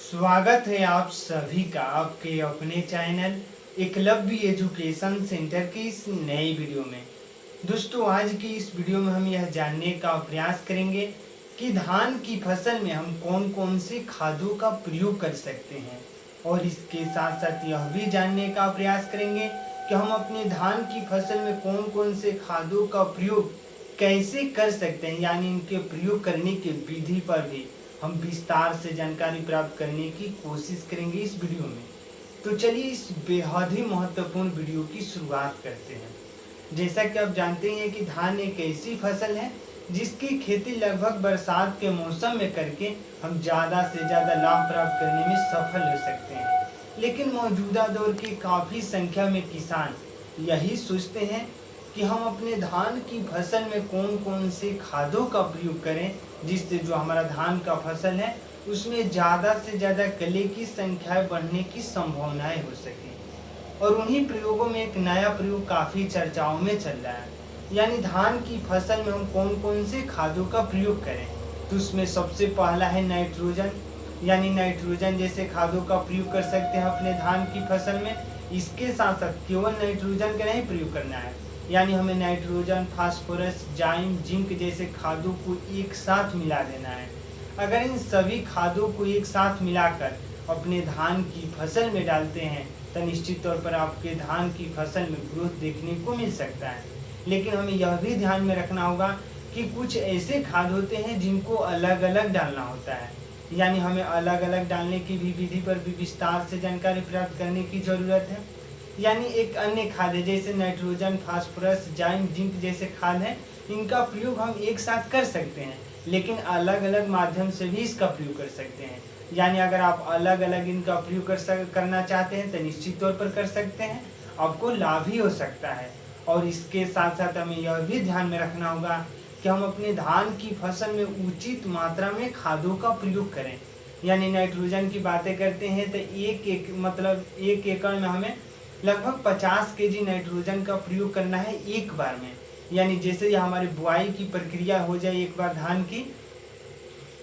स्वागत है आप सभी का आपके अपने चैनल एकलव्य एजुकेशन सेंटर की इस नई वीडियो में। दोस्तों, आज की इस वीडियो में हम यह जानने का प्रयास करेंगे कि धान की फसल में हम कौन कौन से खादों का प्रयोग कर सकते हैं, और इसके साथ साथ यह भी जानने का प्रयास करेंगे कि हम अपने धान की फसल में कौन कौन से खादों का प्रयोग कैसे कर सकते हैं, यानी इनके प्रयोग करने की विधि पर भी हम विस्तार से जानकारी प्राप्त करने की कोशिश करेंगे इस वीडियो में। तो चलिए इस बेहद ही महत्वपूर्ण वीडियो की शुरुआत करते हैं। जैसा कि आप जानते हैं कि धान एक ऐसी फसल है जिसकी खेती लगभग बरसात के मौसम में करके हम ज़्यादा से ज़्यादा लाभ प्राप्त करने में सफल हो सकते हैं। लेकिन मौजूदा दौर की काफ़ी संख्या में किसान यही सोचते हैं कि हम अपने धान की फसल में कौन कौन से खादों का प्रयोग करें जिससे जो हमारा धान का फसल है उसमें ज़्यादा से ज़्यादा कले की संख्या बढ़ने की संभावनाएं हो सके। और उन्हीं प्रयोगों में एक नया प्रयोग काफ़ी चर्चाओं में चल रहा है, यानी धान की फसल में हम कौन कौन से खादों का प्रयोग करें। तो उसमें सबसे पहला है नाइट्रोजन, यानी नाइट्रोजन जैसे खादों का प्रयोग कर सकते हैं अपने धान की फसल में। इसके साथ साथ केवल नाइट्रोजन का नहीं प्रयोग करना है, यानी हमें नाइट्रोजन, फास्फोरस, जाइम, जिंक जैसे खादों को एक साथ मिला देना है। अगर इन सभी खादों को एक साथ मिलाकर अपने धान की फसल में डालते हैं तो निश्चित तौर पर आपके धान की फसल में ग्रोथ देखने को मिल सकता है। लेकिन हमें यह भी ध्यान में रखना होगा कि कुछ ऐसे खाद होते हैं जिनको अलग अलग डालना होता है, यानी हमें अलग अलग डालने की भी विधि पर भी विस्तार से जानकारी प्राप्त करने की ज़रूरत है। यानी एक अन्य खाद है जैसे नाइट्रोजन, फास्फोरस, जाइम, जिंक जैसे खाद हैं, इनका प्रयोग हम एक साथ कर सकते हैं, लेकिन अलग अलग माध्यम से भी इसका प्रयोग कर सकते हैं। यानी अगर आप अलग अलग इनका प्रयोग करना चाहते हैं तो निश्चित तौर पर कर सकते हैं, आपको लाभ ही हो सकता है। और इसके साथ साथ हमें यह भी ध्यान में रखना होगा कि हम अपने धान की फसल में उचित मात्रा में खादों का प्रयोग करें। यानी नाइट्रोजन की बातें करते हैं तो एक एकड़ में हमें लगभग 50 केजी नाइट्रोजन का प्रयोग करना है एक बार में। यानी जैसे ही हमारी बुआई की प्रक्रिया हो जाए एक बार धान की,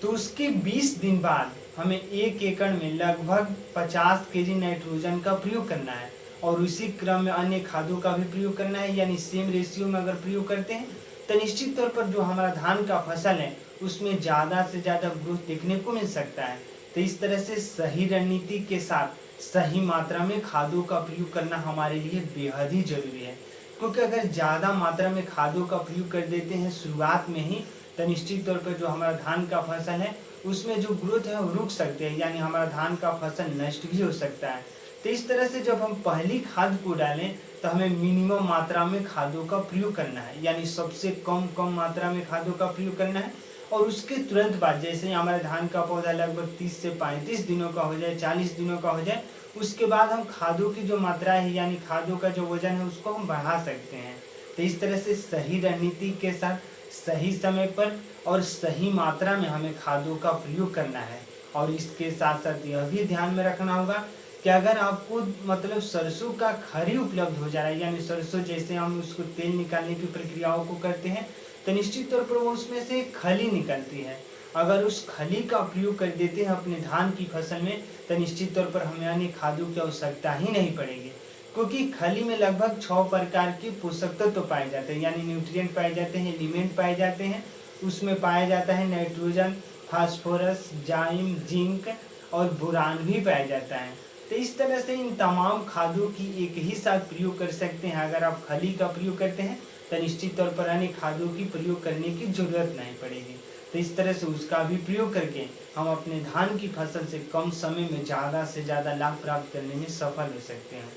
तो उसके 20 दिन बाद हमें एक एकड़ में लगभग 50 केजी नाइट्रोजन का प्रयोग करना है, और उसी क्रम में अन्य खादों का भी प्रयोग करना है। यानी सेम रेशियो में अगर प्रयोग करते हैं तो निश्चित तौर पर जो हमारा धान का फसल है उसमें ज़्यादा से ज़्यादा ग्रोथ देखने को मिल सकता है। तो इस तरह से सही रणनीति के साथ सही मात्रा में खादों का प्रयोग करना हमारे लिए बेहद ही जरूरी है, क्योंकि अगर ज़्यादा मात्रा में खादों का प्रयोग कर देते हैं शुरुआत में ही तो निश्चित तौर पर जो हमारा धान का फसल है उसमें जो ग्रोथ है वो रुक सकते हैं, यानी हमारा धान का फसल नष्ट भी हो सकता है। तो इस तरह से जब हम पहली खाद को डालें तो हमें मिनिमम मात्रा में खादों का प्रयोग करना है, यानी सबसे कम मात्रा में खादों का प्रयोग करना है। और उसके तुरंत बाद जैसे ही हमारे धान का पौधा लगभग 30 से 35 दिनों का हो जाए, 40 दिनों का हो जाए, उसके बाद हम खादों की जो मात्रा है यानी खादों का जो वजन है उसको हम बढ़ा सकते हैं। तो इस तरह से सही रणनीति के साथ सही समय पर और सही मात्रा में हमें खादों का प्रयोग करना है। और इसके साथ साथ यह भी ध्यान में रखना होगा कि अगर आपको सरसों का खरी उपलब्ध हो जा रहा है, यानी सरसों जैसे हम उसको तेल निकालने की प्रक्रियाओं को करते हैं तो निश्चित तौर पर वो उसमें से खली निकलती है। अगर उस खली का प्रयोग कर देते हैं अपने धान की फसल में तो निश्चित तौर पर हमें अन्य खादों की आवश्यकता ही नहीं पड़ेगी, क्योंकि खली में लगभग 6 प्रकार के पोषक तत्व पाए जाते हैं, यानी न्यूट्रिएंट पाए जाते हैं, एलिमेंट पाए जाते हैं। उसमें पाया जाता है नाइट्रोजन, फास्फोरस, जाइम, जिंक और बोरान भी पाया जाता है। तो इस तरह से इन तमाम खादों की एक ही साथ प्रयोग कर सकते हैं। अगर आप खली का प्रयोग करते हैं तो निश्चित तौर पर अन्य खादों की प्रयोग करने की जरूरत नहीं पड़ेगी। तो इस तरह से उसका भी प्रयोग करके हम अपने धान की फसल से कम समय में ज़्यादा से ज़्यादा लाभ प्राप्त करने में सफल हो सकते हैं।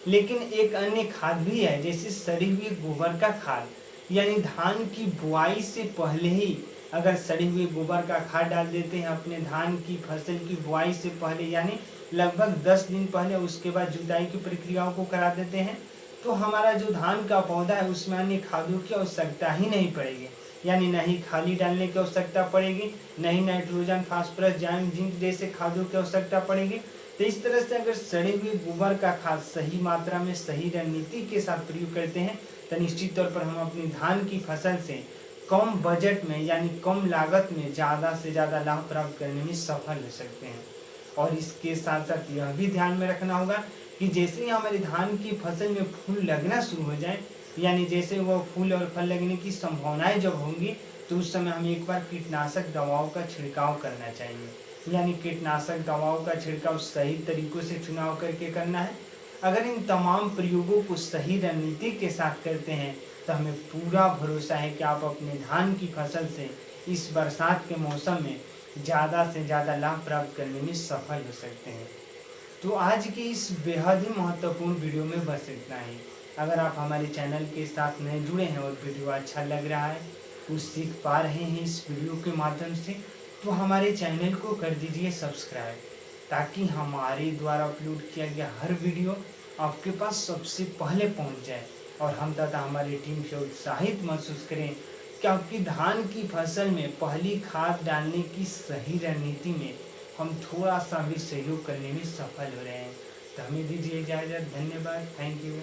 लेकिन एक अन्य खाद भी है जैसे सड़ी हुई गोबर का खाद, यानी धान की बुआई से पहले ही अगर सड़ी हुई गोबर का खाद डाल देते हैं अपने धान की फसल की बुआई से पहले, यानी लगभग 10 दिन पहले, उसके बाद जुताई की प्रक्रियाओं को करा देते हैं, तो हमारा जो धान का पौधा है उसमें अन्य खादों की आवश्यकता ही नहीं पड़ेगी। यानी न ही खाली डालने की आवश्यकता पड़ेगी, न ही नाइट्रोजन, फास्फोरस, जाइम, जिंक जैसे खादों की आवश्यकता पड़ेगी। तो इस तरह से अगर सड़े हुए गोबर का खाद सही मात्रा में सही रणनीति के साथ प्रयोग करते हैं तो निश्चित तौर पर हम अपनी धान की फसल से कम बजट में यानी कम लागत में ज़्यादा से ज़्यादा लाभ प्राप्त करने में सफल हो सकते हैं। और इसके साथ साथ यह भी ध्यान में रखना होगा कि जैसे ही हमारे धान की फसल में फूल लगना शुरू हो जाए, यानी जैसे वह फूल और फल लगने की संभावनाएं जब होंगी, तो उस समय हमें एक बार कीटनाशक दवाओं का छिड़काव करना चाहिए। यानी कीटनाशक दवाओं का छिड़काव सही तरीकों से चुनाव करके करना है। अगर इन तमाम प्रयोगों को सही रणनीति के साथ करते हैं तो हमें पूरा भरोसा है कि आप अपने धान की फसल से इस बरसात के मौसम में ज़्यादा से ज़्यादा लाभ प्राप्त करने में सफल हो सकते हैं। तो आज की इस बेहद ही महत्वपूर्ण वीडियो में बस इतना ही। अगर आप हमारे चैनल के साथ नए जुड़े हैं और वीडियो अच्छा लग रहा है, कुछ सीख पा रहे हैं इस वीडियो के माध्यम से, तो हमारे चैनल को कर दीजिए सब्सक्राइब, ताकि हमारे द्वारा अपलोड किया गया हर वीडियो आपके पास सबसे पहले पहुंच जाए और हम तथा हमारी टीम से उत्साहित महसूस करें कि आपकी धान की फसल में पहली खाद डालने की सही रणनीति में हम थोड़ा सा भी सहयोग करने में सफल हो रहे हैं। तो हमें दीजिए इजाज़त। धन्यवाद। Thank you.